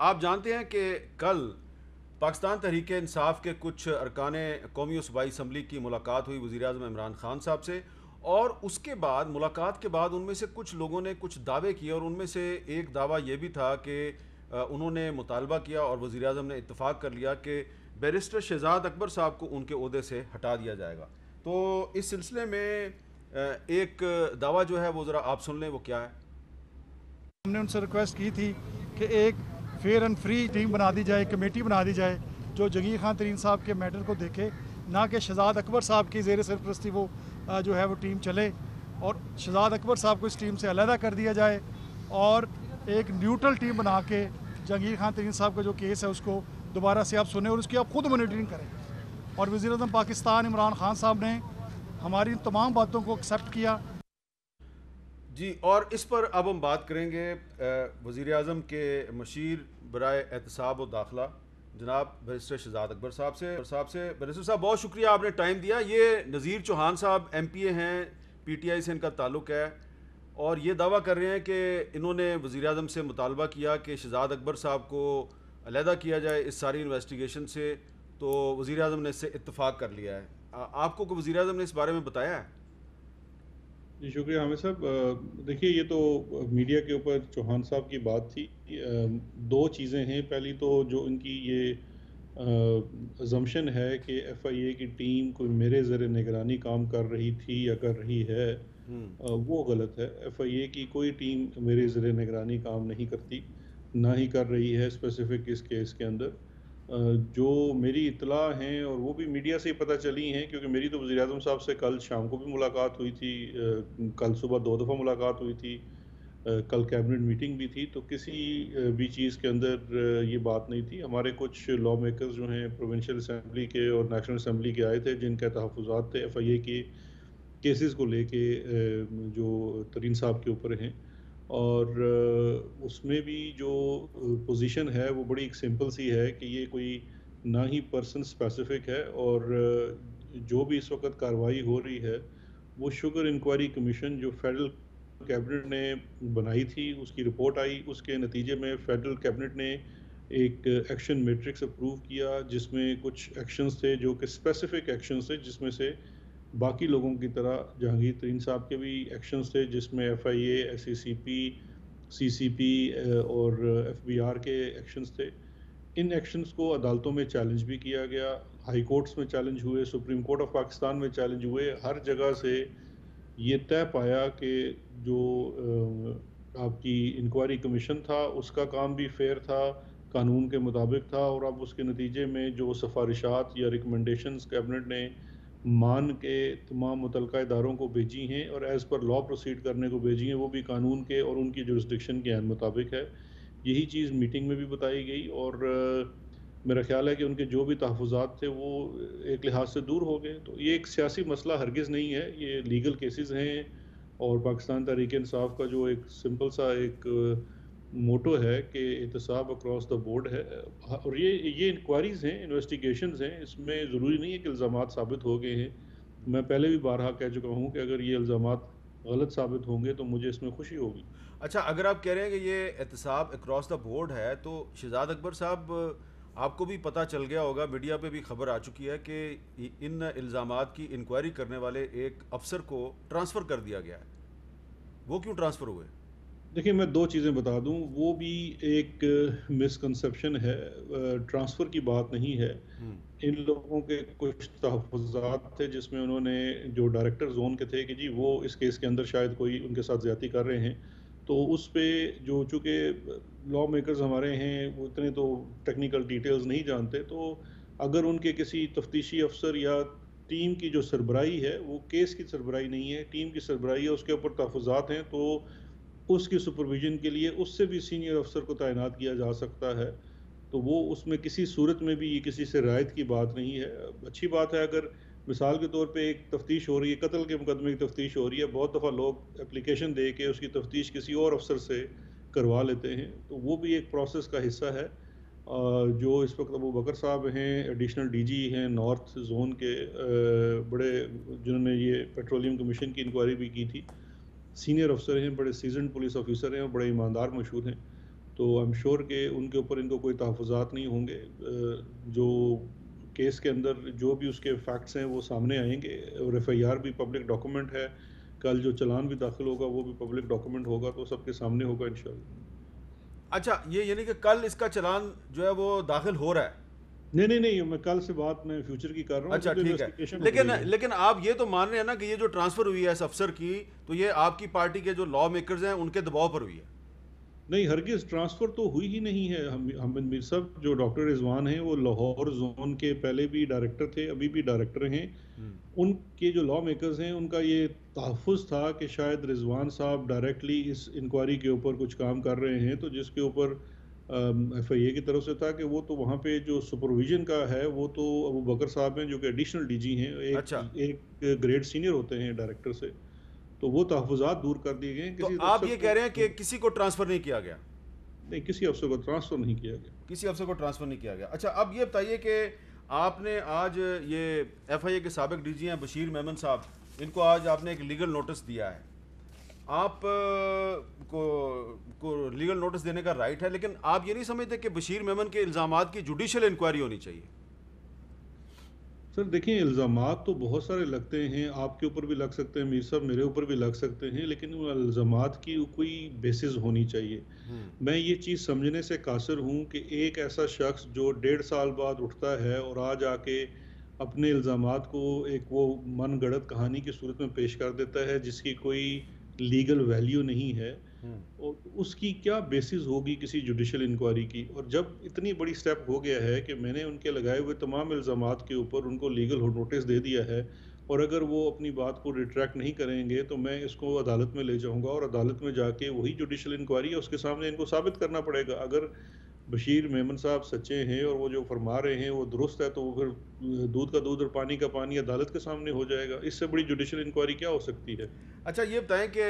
آپ جانتے ہیں کہ کل پاکستان تحریک انصاف کے کچھ ارکان قومی و صوبائی اسمبلی کی ملاقات ہوئی وزیر اعظم عمران خان صاحب سے، اور اس کے بعد ملاقات کے بعد ان میں سے کچھ لوگوں نے کچھ دعوے کیے، اور ان میں سے ایک دعویٰ یہ بھی تھا کہ انہوں نے مطالبہ کیا اور وزیر اعظم نے اتفاق کر لیا کہ بیرسٹر شہزاد اکبر صاحب کو ان کے عہدے سے ہٹا دیا جائے گا۔ تو اس سلسلے میں ایک دعویٰ جو ہے وہ ذرا آپ سن لیں، وہ کیا ہے؟ ہم نے ان سے ریکویسٹ کی تھی کہ ایک فیئر اینڈ فری ٹیم بنا دی جائے، کمیٹی بنا دی جائے جو جہانگیر خان ترین صاحب کے میٹر کو دیکھے، نہ کہ شہزاد اکبر صاحب کی زیر سرپرستی وہ جو ہے وہ ٹیم چلے، اور شہزاد اکبر صاحب کو اس ٹیم سے علیحدہ کر دیا جائے اور ایک نیوٹرل ٹیم بنا کے جہانگیر خان ترین صاحب کا جو کیس ہے اس کو دوبارہ سے آپ سنیں اور اس کی آپ خود مانیٹرنگ کریں۔ اور وزیر اعظم پاکستان عمران خان صاحب نے ہماری ان تمام باتوں کو ایکسیپٹ کیا۔ جی، اور اس پر اب ہم بات کریں گے وزیر اعظم کے مشیر برائے احتساب و داخلہ جناب بیرسٹر شہزاد اکبر صاحب سے۔ بیرسٹر صاحب بہت شکریہ، آپ نے ٹائم دیا۔ یہ نذیر چوہان صاحب ایم پی اے ہیں، پی ٹی آئی سے ان کا تعلق ہے، اور یہ دعویٰ کر رہے ہیں کہ انہوں نے وزیر اعظم سے مطالبہ کیا کہ شہزاد اکبر صاحب کو علیحدہ کیا جائے اس ساری انویسٹیگیشن سے، تو وزیر اعظم نے اس سے اتفاق کر لیا ہے۔ آپ کو وزیر اعظم نے اس بارے میں بتایا ہے؟ جی شکریہ حامد صاحب۔ دیکھیے، یہ تو میڈیا کے اوپر چوہان صاحب کی بات تھی۔ دو چیزیں ہیں۔ پہلی تو جو ان کی یہ ازمپشن ہے کہ ایف آئی اے کی ٹیم کوئی میرے زیر نگرانی کام کر رہی تھی یا کر رہی ہے، وہ غلط ہے۔ ایف آئی اے کی کوئی ٹیم میرے زیر نگرانی کام نہیں کرتی، نہ ہی کر رہی ہے اسپیسیفک اس کیس کے اندر۔ جو میری اطلاع ہیں اور وہ بھی میڈیا سے ہی پتہ چلی ہیں، کیونکہ میری تو وزیر اعظم صاحب سے کل شام کو بھی ملاقات ہوئی تھی، کل صبح 2 دفعہ ملاقات ہوئی تھی، کل کیبنٹ میٹنگ بھی تھی، تو کسی بھی چیز کے اندر یہ بات نہیں تھی۔ ہمارے کچھ لا میکرز جو ہیں پروونشل اسمبلی کے اور نیشنل اسمبلی کے آئے تھے، جن کے تحفظات تھے ایف آئی اے کے کیسز کو لے کے جو ترین صاحب کے اوپر ہیں، اور اس میں بھی جو پوزیشن ہے وہ بڑی ایک سمپل سی ہے کہ یہ کوئی نہ ہی پرسن اسپیسیفک ہے، اور جو بھی اس وقت کارروائی ہو رہی ہے وہ شوگر انکوائری کمیشن جو فیڈرل کیبنٹ نے بنائی تھی، اس کی رپورٹ آئی، اس کے نتیجے میں فیڈرل کیبنٹ نے ایک ایکشن میٹرکس اپروو کیا، جس میں کچھ ایکشنز تھے جو کہ اسپیسیفک ایکشنز تھے، جس میں سے باقی لوگوں کی طرح جہانگیر ترین صاحب کے بھی ایکشنز تھے، جس میں ایف آئی اے، ایس ای سی پی، سی سی پی اور ایف بی آر کے ایکشنز تھے۔ ان ایکشنز کو عدالتوں میں چیلنج بھی کیا گیا، ہائی کورٹس میں چیلنج ہوئے، سپریم کورٹ آف پاکستان میں چیلنج ہوئے۔ ہر جگہ سے یہ طے پایا کہ جو آپ کی انکوائری کمیشن تھا اس کا کام بھی فیئر تھا، قانون کے مطابق تھا، اور اب اس کے نتیجے میں جو سفارشات یا ریکمنڈیشنز کیبنٹ نے مان کے تمام متعلقہ اداروں کو بھیجی ہیں اور ایز پر لا پروسیڈ کرنے کو بھیجی ہیں، وہ بھی قانون کے اور ان کی جورسڈکشن کے عین مطابق ہے۔ یہی چیز میٹنگ میں بھی بتائی گئی، اور میرا خیال ہے کہ ان کے جو بھی تحفظات تھے وہ ایک لحاظ سے دور ہو گئے۔ تو یہ ایک سیاسی مسئلہ ہرگز نہیں ہے، یہ لیگل کیسز ہیں، اور پاکستان تحریک انصاف کا جو ایک سمپل سا ایک موٹو ہے کہ احتساب اکراس دا بورڈ ہے، اور یہ انکوائریز ہیں، انویسٹیگیشنز ہیں، اس میں ضروری نہیں ہے کہ الزامات ثابت ہو گئے ہیں۔ میں پہلے بھی بارہا کہہ چکا ہوں کہ اگر یہ الزامات غلط ثابت ہوں گے تو مجھے اس میں خوشی ہوگی۔ اچھا، اگر آپ کہہ رہے ہیں کہ یہ احتساب اکراس دا بورڈ ہے، تو شہزاد اکبر صاحب آپ کو بھی پتہ چل گیا ہوگا، میڈیا پہ بھی خبر آ چکی ہے کہ ان الزامات کی انکوائری کرنے والے ایک افسر کو ٹرانسفر کر دیا گیا ہے۔ وہ کیوں ٹرانسفر ہوئے؟ دیکھیں، میں دو چیزیں بتا دوں، وہ بھی ایک مسکنسیپشن ہے، ٹرانسفر کی بات نہیں ہے۔ ان لوگوں کے کچھ تحفظات تھے جس میں انہوں نے جو ڈائریکٹر زون کے تھے کہ جی وہ اس کیس کے اندر شاید کوئی ان کے ساتھ زیادتی کر رہے ہیں، تو اس پہ جو چونکہ لا میکرز ہمارے ہیں وہ اتنے تو ٹیکنیکل ڈیٹیلز نہیں جانتے، تو اگر ان کے کسی تفتیشی افسر یا ٹیم کی جو سربراہی ہے، وہ کیس کی سربراہی نہیں ہے، ٹیم کی سربراہی ہے، اس کے اوپر تحفظات ہیں، تو اس کی سپرویژن کے لیے اس سے بھی سینئر افسر کو تعینات کیا جا سکتا ہے۔ تو وہ اس میں کسی صورت میں بھی یہ کسی سے رعایت کی بات نہیں ہے۔ اچھی بات ہے اگر مثال کے طور پہ ایک تفتیش ہو رہی ہے، قتل کے مقدمے کی تفتیش ہو رہی ہے، بہت دفعہ لوگ اپلیکیشن دے کے اس کی تفتیش کسی اور افسر سے کروا لیتے ہیں، تو وہ بھی ایک پروسیس کا حصہ ہے۔ جو اس وقت ابو بکر صاحب ہیں، ایڈیشنل ڈی جی ہیں نارتھ زون کے، بڑے جنہوں نے یہ پیٹرولیم کمیشن کی انکوائری بھی کی تھی، سینئر افسر ہیں، بڑے سیزنڈ پولیس آفیسر ہیں اور بڑے ایماندار مشہور ہیں، تو آئی ایم شیور کہ ان کے اوپر ان کو کوئی تحفظات نہیں ہوں گے. جو کیس کے اندر جو بھی اس کے فیکٹس ہیں وہ سامنے آئیں گے, اور ایف آئی آر بھی پبلک ڈاکومنٹ ہے, کل جو چلان بھی داخل ہوگا وہ بھی پبلک ڈاکومنٹ ہوگا, تو سب کے سامنے ہوگا انشاءاللہ. اچھا, یہ یعنی کہ کل اس کا چلان جو ہے وہ داخل ہو رہا ہے؟ نہیں, میں کل سے بات میں فیوچر کی کر رہا ہوں. اچھا ابھی تو ٹھیک ہے, انویسٹیگیشن ہو رہی ہے. لیکن آپ یہ تو مان رہے ہیں نا کہ یہ جو ٹرانسفر ہوئی ہے اس افسر کی, تو یہ آپ کی پارٹی کے جو لا میکرز ہیں ان کے دباؤ پر ہوئی ہے؟ نہیں, ہرگز ٹرانسفر تو ہوئی ہی نہیں ہے. حامد میر صاحب جو ڈاکٹر رضوان ہیں وہ لاہور زون کے پہلے بھی ڈائریکٹر تھے, ابھی بھی ڈائریکٹر ہیں. ان کے جو لا میکرز ہیں ان کا یہ تحفظ تھا کہ شاید رضوان صاحب ڈائریکٹلی اس انکوائری کے اوپر کچھ کام کر رہے ہیں, تو جس کے اوپر ایف آئی اے کی طرف سے تھا کہ وہ تو وہاں پہ جو سپرویژن کا ہے وہ تو ابو بکر صاحب ہیں جو کہ ایڈیشنل ڈی جی ہیں, ایک گریڈ سینئر ہوتے ہیں ڈائریکٹر سے, تو وہ تحفظات دور کر دیے گئے. تو آپ یہ کہہ رہے ہیں کہ کسی کو ٹرانسفر نہیں کیا گیا؟ نہیں, کسی افسر کو ٹرانسفر نہیں کیا گیا. کسی افسر کو ٹرانسفر نہیں کیا گیا. اچھا, اب یہ بتائیے کہ آپ نے آج یہ ایف آئی اے کے سابق ڈی جی ہیں بشیر میمن صاحب, ان کو آج آپ نے ایک لیگل نوٹس دیا ہے. آپ کو لیگل نوٹس دینے کا رائٹ ہے, لیکن آپ یہ نہیں سمجھتے کہ بشیر میمن کے الزامات کی جوڈیشل انکوائری ہونی چاہیے؟ سر دیکھیں, الزامات تو بہت سارے لگتے ہیں, آپ کے اوپر بھی لگ سکتے ہیں میر صاحب, میرے اوپر بھی لگ سکتے ہیں, لیکن ان الزامات کی کوئی بیسز ہونی چاہیے. میں یہ چیز سمجھنے سے قاصر ہوں کہ ایک ایسا شخص جو 1.5 سال بعد اٹھتا ہے اور آج آ کے اپنے الزامات کو ایک وہ من گڑت کہانی کی صورت میں پیش کر دیتا ہے جس کی کوئی لیگل ویلیو نہیں ہے, اور اس کی کیا بیسز ہوگی کسی جوڈیشل انکوائری کی. اور جب اتنی بڑی سٹیپ ہو گیا ہے کہ میں نے ان کے لگائے ہوئے تمام الزامات کے اوپر ان کو لیگل نوٹس دے دیا ہے, اور اگر وہ اپنی بات کو ریٹریکٹ نہیں کریں گے تو میں اس کو عدالت میں لے جاؤں گا, اور عدالت میں جا کے وہی جوڈیشل انکوائری ہے اس کے سامنے ان کو ثابت کرنا پڑے گا. اگر بشیر میمن صاحب سچے ہیں اور وہ جو فرما رہے ہیں وہ درست ہے, تو وہ پھر دودھ کا دودھ اور پانی کا پانی عدالت کے سامنے ہو جائے گا. اس سے بڑی جوڈیشل انکوائری کیا ہو سکتی ہے؟ اچھا, یہ بتائیں کہ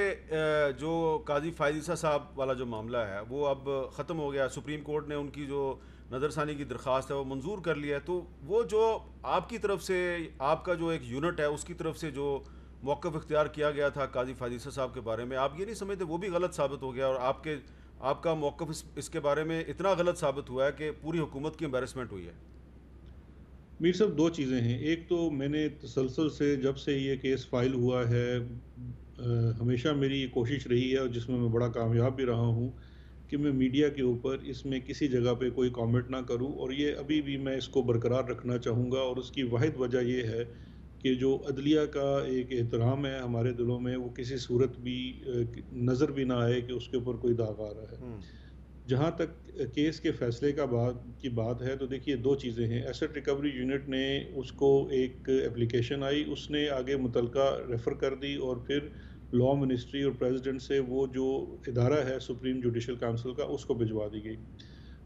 جو قاضی فائز عیسیٰ صاحب والا جو معاملہ ہے وہ اب ختم ہو گیا, سپریم کورٹ نے ان کی جو نظر ثانی کی درخواست ہے وہ منظور کر لیا ہے, تو وہ جو آپ کی طرف سے, آپ کا جو ایک یونٹ ہے اس کی طرف سے جو موقف اختیار کیا گیا تھا قاضی فائز عیسیٰ صاحب کے بارے میں, آپ یہ نہیں سمجھتے وہ بھی غلط ثابت ہو گیا, اور آپ کا موقف اس کے بارے میں اتنا غلط ثابت ہوا ہے کہ پوری حکومت کی امبیرسمنٹ ہوئی ہے؟ میر صاحب, دو چیزیں ہیں. ایک تو میں نے تسلسل سے جب سے یہ کیس فائل ہوا ہے ہمیشہ میری یہ کوشش رہی ہے, اور جس میں میں بڑا کامیاب بھی رہا ہوں, کہ میں میڈیا کے اوپر اس میں کسی جگہ پہ کوئی کامنٹ نہ کروں, اور یہ ابھی بھی میں اس کو برقرار رکھنا چاہوں گا. اور اس کی واحد وجہ یہ ہے کہ جو عدلیہ کا ایک احترام ہے ہمارے دلوں میں, وہ کسی صورت بھی نظر بھی نہ آئے کہ اس کے اوپر کوئی داغ آ رہا ہے. جہاں تک کیس کے فیصلے کی بات ہے, تو دیکھیے دو چیزیں ہیں. ایسٹ ریکوری یونٹ نے اس کو ایک اپلیکیشن آئی, اس نے آگے متعلقہ ریفر کر دی, اور پھر لا منسٹری اور پریزیڈنٹ سے وہ جو ادارہ ہے سپریم جوڈیشل کونسل کا, اس کو بھجوا دی گئی.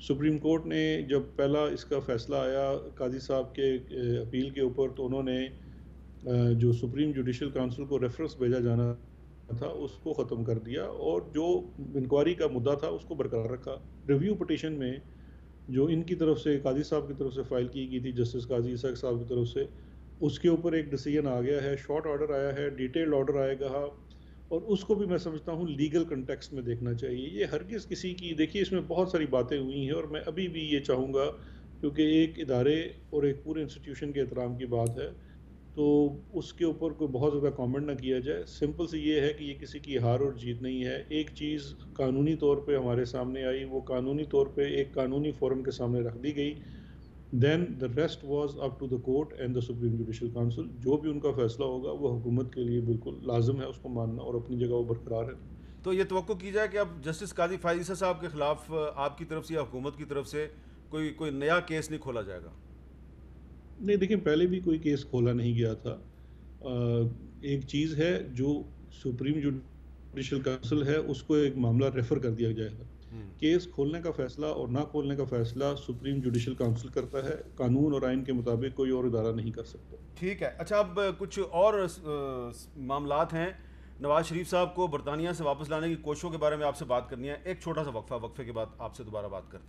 سپریم کورٹ نے جب پہلا اس کا فیصلہ آیا قاضی صاحب کے اپیل کے اوپر, تو انہوں نے جو سپریم جوڈیشل کونسل کو ریفرنس بھیجا جانا تھا اس کو ختم کر دیا, اور جو انکوائری کا مدعا تھا اس کو برقرار رکھا. ریویو پٹیشن میں جو ان کی طرف سے قاضی صاحب کی طرف سے فائل کی گئی تھی جسٹس قاضی عیسیٰ صاحب کی طرف سے, اس کے اوپر ایک ڈیسیجن آ گیا ہے, شارٹ آرڈر آیا ہے, ڈیٹیلڈ آرڈر آئے گا, اور اس کو بھی میں سمجھتا ہوں لیگل کنٹیکسٹ میں دیکھنا چاہیے. یہ ہرگز کسی کی, دیکھیے اس میں بہت ساری باتیں ہوئی ہیں, اور میں ابھی بھی یہ چاہوں گا کیونکہ ایک ادارے اور ایک پورے انسٹیٹیوشن کے احترام کی بات ہے, تو اس کے اوپر کوئی بہت زیادہ کامنٹ نہ کیا جائے. سمپل سی یہ ہے کہ یہ کسی کی ہار اور جیت نہیں ہے. ایک چیز قانونی طور پہ ہمارے سامنے آئی, وہ قانونی طور پہ ایک قانونی فورم کے سامنے رکھ دی گئی. Then the rest was up to the court and the supreme judicial council. جو بھی ان کا فیصلہ ہوگا وہ حکومت کے لیے بالکل لازم ہے اس کو ماننا, اور اپنی جگہ وہ برقرار ہے. تو یہ توقع کی جائے کہ اب جسٹس قاضی فائز عیسیٰ صاحب کے خلاف آپ کی طرف سے یا حکومت کی طرف سے کوئی نیا کیس نہیں کھولا جائے گا؟ نہیں, دیکھیں پہلے بھی کوئی کیس کھولا نہیں گیا تھا. ایک چیز ہے جو سپریم جوڈیشل کونسل ہے اس کو ایک معاملہ ریفر کر دیا جائے گا. کیس کھولنے کا فیصلہ اور نہ کھولنے کا فیصلہ سپریم جوڈیشل کونسل کرتا ہے, قانون اور آئین کے مطابق کوئی اور ادارہ نہیں کر سکتا. ٹھیک ہے. اچھا, اب کچھ اور معاملات ہیں. نواز شریف صاحب کو برطانیہ سے واپس لانے کی کوششوں کے بارے میں آپ سے بات کرنی ہے. ایک چھوٹا سا وقفے کے بعد آپ سے دوبارہ بات کرتے ہیں.